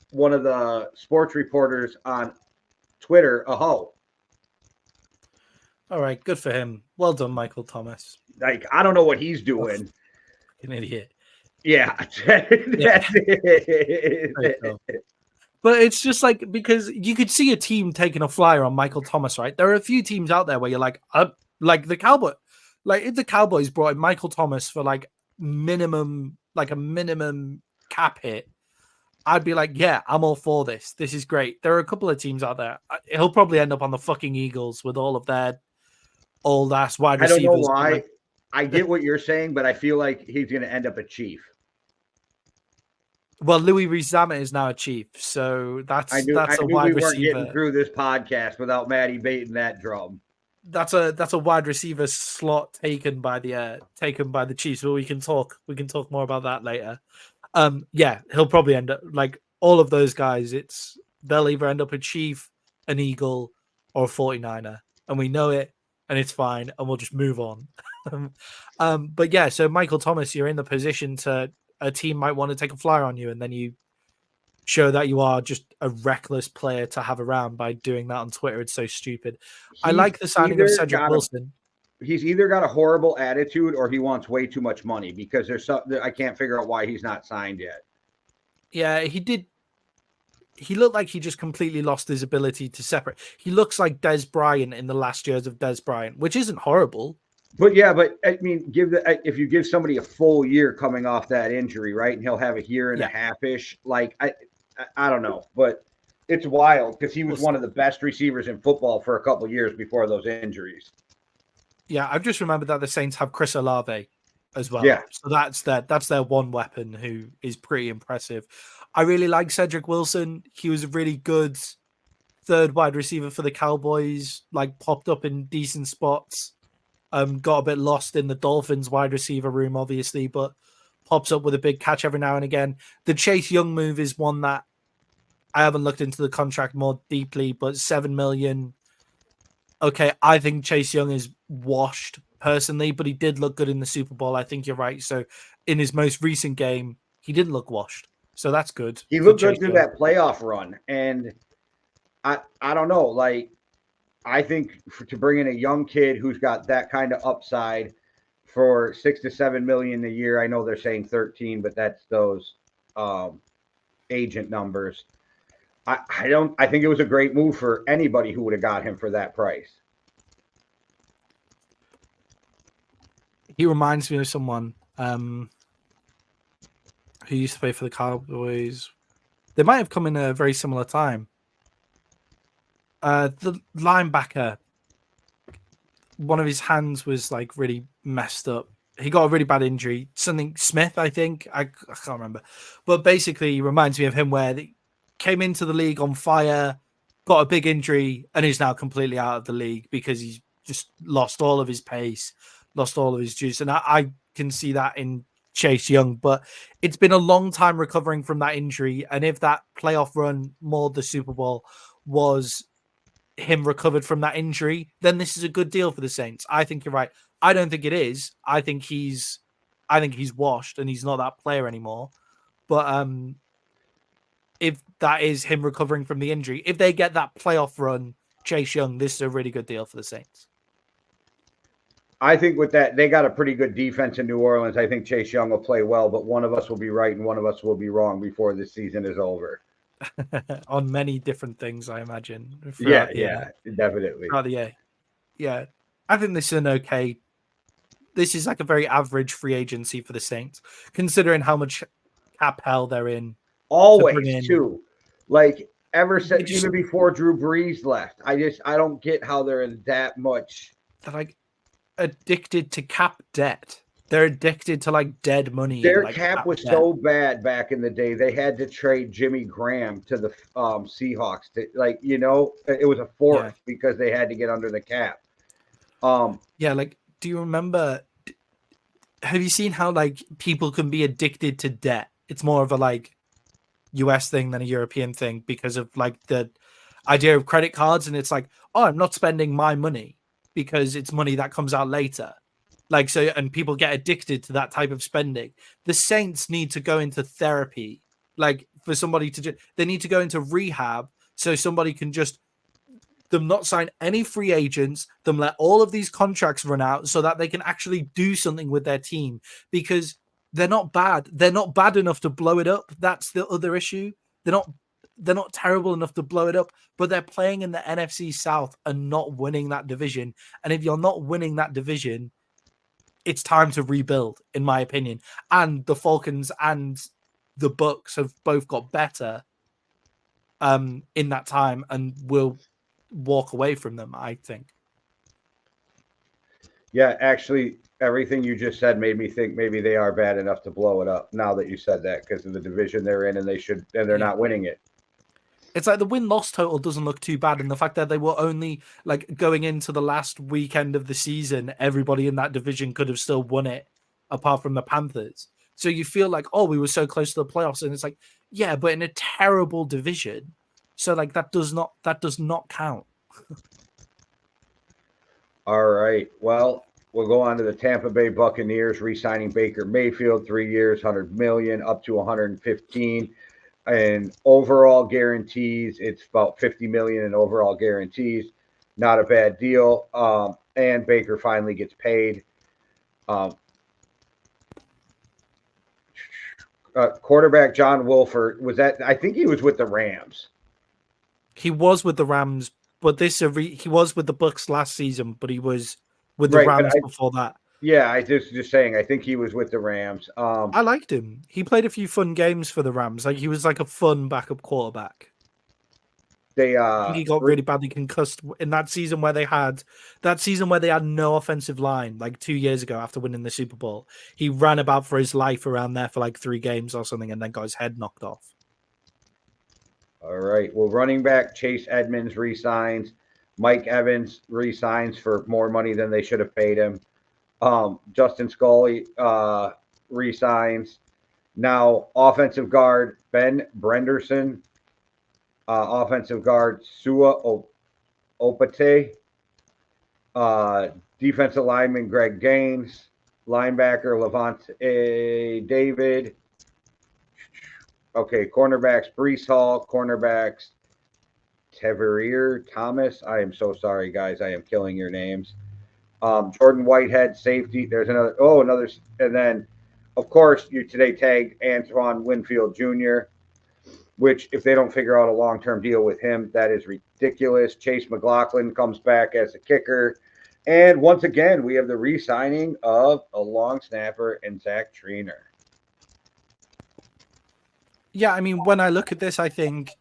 one of the sports reporters on Twitter a hoe. All right, good for him. Well done, Michael Thomas. I don't know what he's doing. An idiot. Yeah. That's it. But it's just like, because you could see a team taking a flyer on Michael Thomas, right? There are a few teams out there where you're like the Cowboys. Like if the Cowboys brought in Michael Thomas for like a minimum cap hit, I'd be like, yeah, I'm all for this. This is great. There are a couple of teams out there. He'll probably end up on the fucking Eagles with all of their old ass wide receivers. I don't know why. I get what you're saying, but I feel like he's going to end up a Chief. Well, Louis Rizama is now a Chief, so that's a wide receiver. We weren't getting through this podcast without Maddie baiting that drum. That's a wide receiver slot taken by the Chiefs, but we can talk more about that later. He'll probably end up like all of those guys. They'll either end up a Chief, an Eagle, or a 49er, and we know it, and it's fine, and we'll just move on. But yeah, so Michael Thomas, you're in the position to a team might want to take a flyer on you, and then you show that you are just a reckless player to have around by doing that on Twitter. It's so stupid. I like the signing of Cedric Wilson. He's either got a horrible attitude or he wants way too much money because I can't figure out why he's not signed yet. Yeah, he did. He looked like he just completely lost his ability to separate. He looks like Des Bryant in the last years of Des Bryant, which isn't horrible. But I mean, if you give somebody a full year coming off that injury, right, and he'll have a year and a half-ish, like I don't know, but it's wild because he was one of the best receivers in football for a couple of years before those injuries. Yeah, I've just remembered that the Saints have Chris Olave as well. Yeah, so that's their one weapon who is pretty impressive. I really like Cedric Wilson. He was a really good third wide receiver for the Cowboys. Like popped up in decent spots. Got a bit lost in the Dolphins wide receiver room, obviously, but pops up with a big catch every now and again. The Chase Young move is one that I haven't looked into the contract more deeply, but $7 million. Okay, I think Chase Young is washed personally, but he did look good in the Super Bowl. I think you're right. So in his most recent game, he didn't look washed. So that's good. He looked good through that playoff run. And I don't know, like, I think to bring in a young kid who's got that kind of upside for $6 to $7 million a year, I know they're saying 13, but that's those agent numbers. I think it was a great move for anybody who would have got him for that price. He reminds me of someone who used to play for the Cowboys. They might have come in a very similar time. The linebacker, one of his hands was like really messed up. He got a really bad injury. Something Smith, I think. I can't remember. But basically, he reminds me of him where he came into the league on fire, got a big injury, and is now completely out of the league because he's just lost all of his pace, lost all of his juice. And I can see that in Chase Young. But it's been a long time recovering from that injury. And if that playoff run, more the Super Bowl, was him recovered from that injury, then this is a good deal for the Saints. I think you're right. I don't think it is. I think he's washed and he's not that player anymore. But if that is him recovering from the injury, if they get that playoff run, Chase Young, this is a really good deal for the Saints. I think with that, they got a pretty good defense in New Orleans. I think Chase Young will play well, but one of us will be right and one of us will be wrong before this season is over. On many different things, I imagine. Yeah, definitely. Yeah. I think this is an okay. This is like a very average free agency for the Saints, considering how much cap hell they're in. Always, too. Like, ever since, even before Drew Brees left, I don't get how they're in that much. They're like addicted to cap debt. They're addicted to like dead money. Their like cap was so bad back in the day. They had to trade Jimmy Graham to the Seahawks. It was a force because they had to get under the cap. Like, do you remember? Have you seen how like people can be addicted to debt? It's more of a like US thing than a European thing because of like the idea of credit cards, and it's like, oh, I'm not spending my money because it's money that comes out later. Like, so, and people get addicted to that type of spending. The Saints need to go into therapy, like for somebody to they need to go into rehab so somebody can just them not sign any free agents, them let all of these contracts run out so that they can actually do something with their team because they're not bad. They're not bad enough to blow it up. That's the other issue. They're not terrible enough to blow it up, but they're playing in the NFC South and not winning that division. And if you're not winning that division, it's time to rebuild, in my opinion. And the Falcons and the Bucks have both got better in that time and will walk away from them, I think. Yeah, actually, everything you just said made me think maybe they are bad enough to blow it up now that you said that because of the division they're in and they're not winning it. It's like the win-loss total doesn't look too bad, and the fact that they were only like going into the last weekend of the season, everybody in that division could have still won it, apart from the Panthers. So you feel like, oh, we were so close to the playoffs, and it's like, yeah, but in a terrible division, so like that does not count. All right, well, we'll go on to the Tampa Bay Buccaneers re-signing Baker Mayfield, 3 years, $100 million, up to $115. And overall guarantees, it's about $50 million in overall guarantees. Not a bad deal. And Baker finally gets paid. Quarterback John Wolford I think he was with the Rams. He was with the Rams, but he was with the Bucks last season, but he was with the Rams before that. Yeah, I just saying. I think he was with the Rams. I liked him. He played a few fun games for the Rams. Like he was like a fun backup quarterback. He got really badly concussed in that season where they had no offensive line. Like 2 years ago, after winning the Super Bowl, he ran about for his life around there for like 3 games or something, and then got his head knocked off. All right. Well, running back Chase Edmonds resigns. Mike Evans resigns for more money than they should have paid him. Justin Scully resigns. Now, offensive guard Ben Brenderson, offensive guard Sua Opate, uh, defensive lineman Greg Gaines, linebacker Levante David. Okay, cornerbacks Brees Hall, cornerbacks Teverier Thomas. I am so sorry, guys. I am killing your names. Jordan Whitehead, safety. There's another. Oh, another. And then, of course, you today tagged Antoine Winfield Jr., which, if they don't figure out a long-term deal with him, that is ridiculous. Chase McLaughlin comes back as a kicker. And once again, we have the re-signing of a long snapper and Zach Triner. Yeah, I mean, when I look at this, I think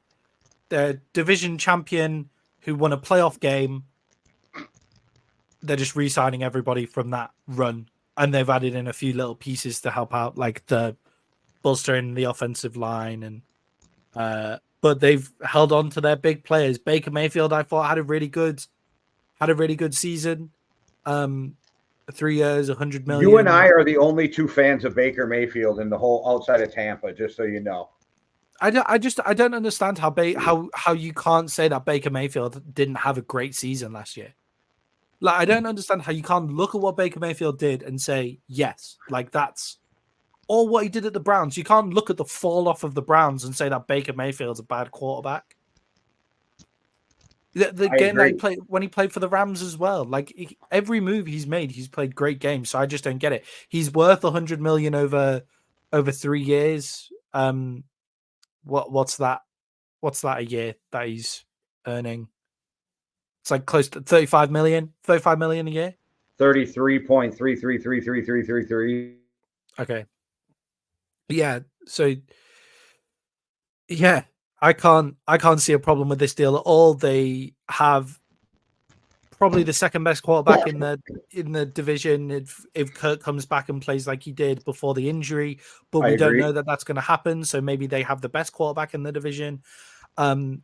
the division champion who won a playoff game, they're just re-signing everybody from that run. And they've added in a few little pieces to help out, like the bolstering the offensive line. And but they've held on to their big players. Baker Mayfield, I thought, had a really good season. 3 years, 100 million. You and I are the only two fans of Baker Mayfield in the whole outside of Tampa, just so you know. I don't understand how you can't say that Baker Mayfield didn't have a great season last year. Like, I don't understand how you can't look at what Baker Mayfield did and say yes, like that's or what he did at the Browns. You can't look at the fall off of the Browns and say that Baker Mayfield's a bad quarterback. The game that he played when he played for the Rams as well. Like every move he's made, he's played great games. So I just don't get it. He's worth 100 million over 3 years. What's that? What's that a year that he's earning? It's like close to 35 million a year. 33.33333333. Okay. Yeah. So yeah, I can't see a problem with this deal at all. They have probably the second best quarterback in the division if Kirk comes back and plays like he did before the injury, but we don't know that that's going to happen. So maybe they have the best quarterback in the division, and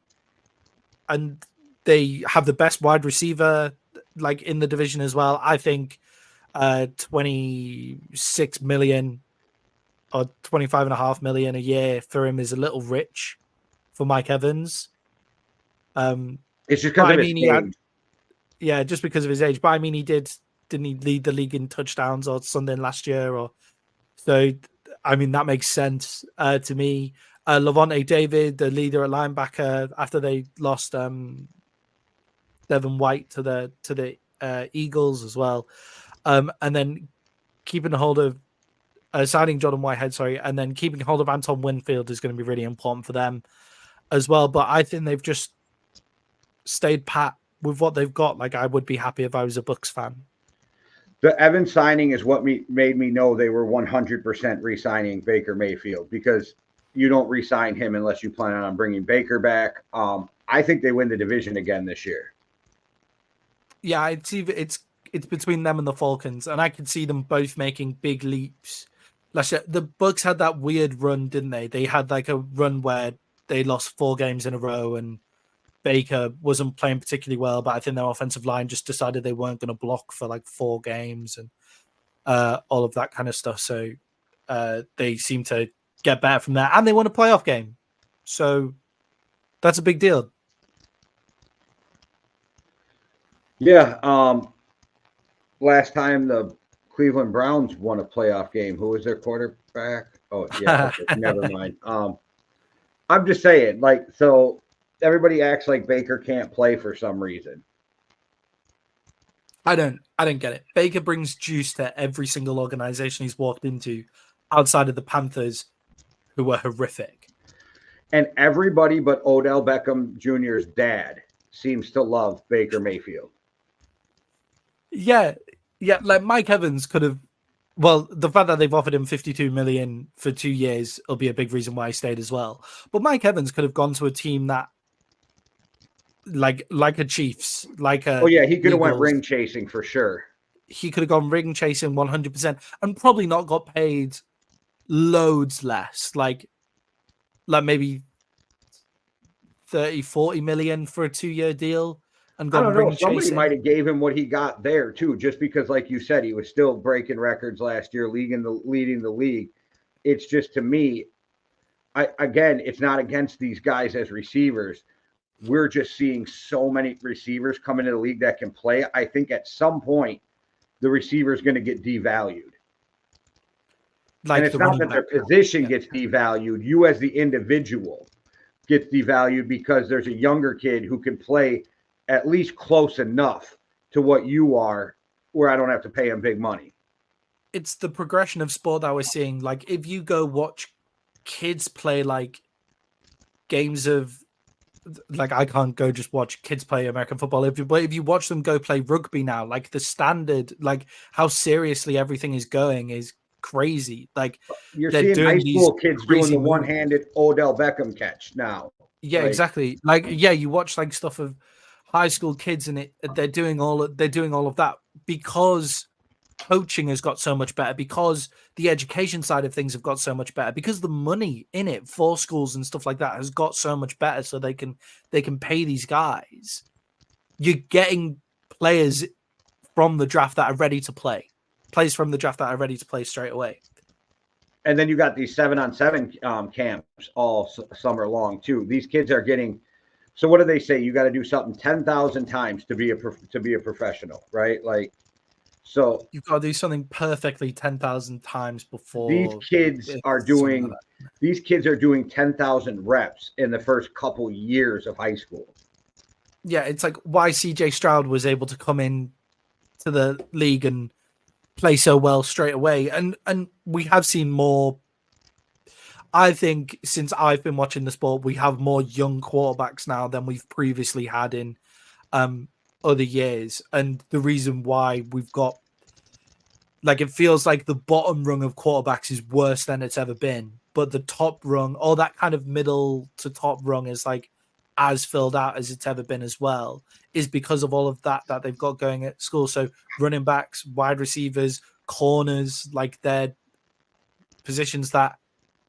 they have the best wide receiver like in the division as well. I think 26 million or 25.5 million a year for him is a little rich for Mike Evans. It's just because of his age. Yeah, just because of his age. But I mean, didn't he lead the league in touchdowns or something last year? Or so, I mean, that makes sense to me. Levante David, the leader at linebacker, after they lost Devin White to the Eagles as well, and then keeping a hold of signing Jordan Whitehead, and then keeping hold of Anton Winfield is going to be really important for them as well. But I think they've just stayed pat with what they've got. Like, I would be happy if I was a Bucs fan. The Evans signing is what made me know they were 100% re-signing Baker Mayfield, because you don't re-sign him unless you plan on bringing Baker back. I think they win the division again this year. Yeah, it's between them and the Falcons, and I could see them both making big leaps. Last year, the Bucs had that weird run, didn't they? They had like a run where they lost 4 games in a row, and Baker wasn't playing particularly well, but I think their offensive line just decided they weren't going to block for like 4 games and all of that kind of stuff. So they seem to get better from there, and they won a playoff game. So that's a big deal. Yeah. Last time the Cleveland Browns won a playoff game, who was their quarterback? Oh, yeah. Okay, never mind. I'm just saying, like, so everybody acts like Baker can't play for some reason. I don't get it. Baker brings juice to every single organization he's walked into outside of the Panthers, who were horrific. And everybody but Odell Beckham Jr.'s dad seems to love Baker Mayfield. Yeah, like Mike Evans could have. Well, the fact that they've offered him 52 million for 2 years will be a big reason why he stayed as well. But Mike Evans could have gone to a team that, like a Chiefs, like a. Oh yeah, he could have went Eagles. ring chasing for sure. He could have gone ring chasing 100%, and probably not got paid loads less, like maybe 30-40 million for a 2-year deal. and I gone don't know. ring Somebody chasing. might have gave him what he got there too, just because, like you said, he was still breaking records last year, leading the league. It's just, to me, again, it's not against these guys as receivers. We're just seeing so many receivers come into the league that can play. I think at some point the receiver is going to get devalued. Like, and it's the not running that their back. position gets devalued. You as the individual gets devalued because there's a younger kid who can play at least close enough to what you are, where I don't have to pay him big money. It's the progression of sport that we're seeing. Like, if you go watch kids play like games of, like, I can't go just watch kids play American football. If you watch them go play rugby now, like, the standard, like how seriously everything is going is crazy. Like, You're they're seeing high doing these school kids doing crazy the moves. one-handed Odell Beckham catch now. Yeah, exactly. Like, yeah, you watch like stuff of high school kids, and they're doing all of that because coaching has got so much better, because the education side of things have got so much better, because the money in it for schools and stuff like that has got so much better, so they can pay these guys. You're getting players from the draft that are ready to play, players from the draft that are ready to play straight away. And then you got these 7-on-7 camps all summer long too. These kids are getting. So what do they say? You got to do something 10,000 times to be a professional, right? Like, so you've got to do something perfectly 10,000 times before. These kids are doing 10,000 reps in the first couple years of high school. Yeah, it's like why CJ Stroud was able to come in to the league and play so well straight away. And we have seen more. I think since I've been watching the sport, we have more young quarterbacks now than we've previously had in other years. And the reason why we've got, like, it feels like the bottom rung of quarterbacks is worse than it's ever been, but the top rung, or that kind of middle to top rung, is like as filled out as it's ever been as well, is because of all of that they've got going at school. So running backs, wide receivers, corners, like, they're positions that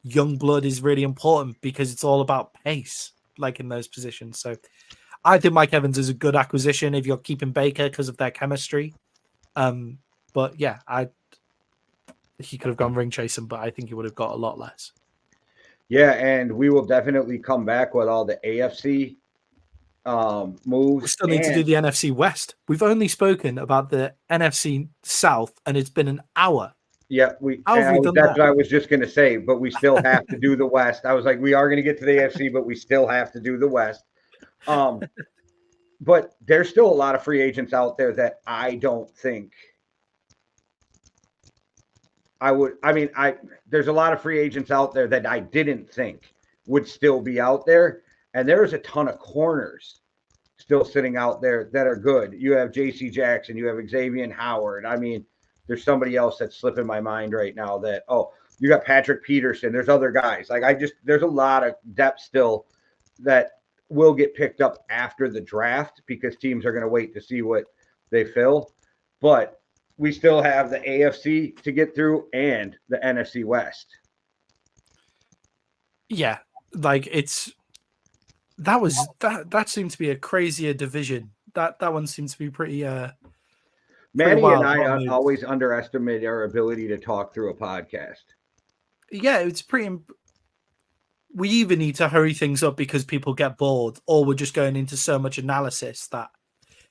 young blood is really important, because it's all about pace, like, in those positions. So I think Mike Evans is a good acquisition if you're keeping Baker because of their chemistry. But yeah, he could have gone ring chasing, but I think he would have got a lot less. Yeah, and we will definitely come back with all the AFC moves. We still need to do the NFC West. We've only spoken about the NFC South, and it's been an hour. Yeah, that's what I was just going to say, but we still have to do the West. I was like, we are going to get to the AFC, but we still have to do the West. But there's still a lot of free agents out there that I don't think there's a lot of free agents out there that I didn't think would still be out there. And there's a ton of corners still sitting out there that are good. You have J.C. Jackson, you have Xavier Howard. I mean, there's somebody else that's slipping my mind right now that, you got Patrick Peterson. There's other guys. Like, there's a lot of depth still that will get picked up after the draft, because teams are going to wait to see what they fill. But we still have the AFC to get through and the NFC West. Yeah, like, that seemed to be a crazier division. That one seems to be pretty Manny and I always underestimate our ability to talk through a podcast. Yeah, it's pretty. We either need to hurry things up because people get bored, or we're just going into so much analysis that,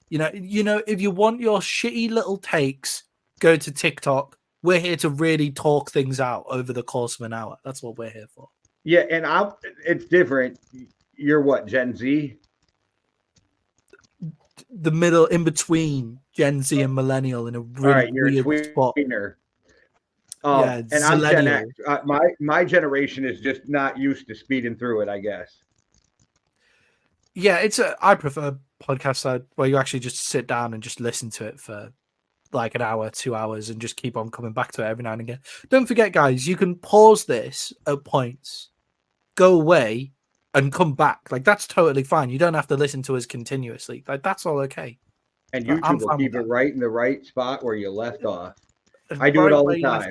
you know, if you want your shitty little takes, go to TikTok. We're here to really talk things out over the course of an hour. That's what we're here for. Yeah, and it's different. You're what, Gen Z? The middle, in between Gen Z and millennial, in a really weird spot. Yeah, and I'm Gen X. My generation is just not used to speeding through it, I guess. Yeah, I prefer podcasts where you actually just sit down and just listen to it for like an hour, 2 hours, and just keep on coming back to it every now and again. Don't forget, guys, you can pause this at points, go away, and come back. Like, that's totally fine. You don't have to listen to us continuously. Like, that's all okay. And YouTube will keep it right in the right spot where you left off. I do it all the time.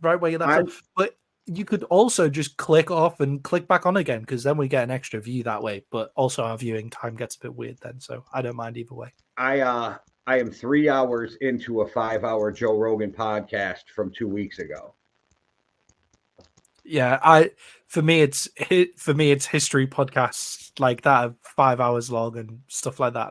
Right where you left off. But you could also just click off and click back on again, because then we get an extra view that way. But also our viewing time gets a bit weird then, so I don't mind either way. I am 3 hours into a 5-hour Joe Rogan podcast from 2 weeks ago. Yeah, for me it's history podcasts like that, 5 hours long and stuff like that.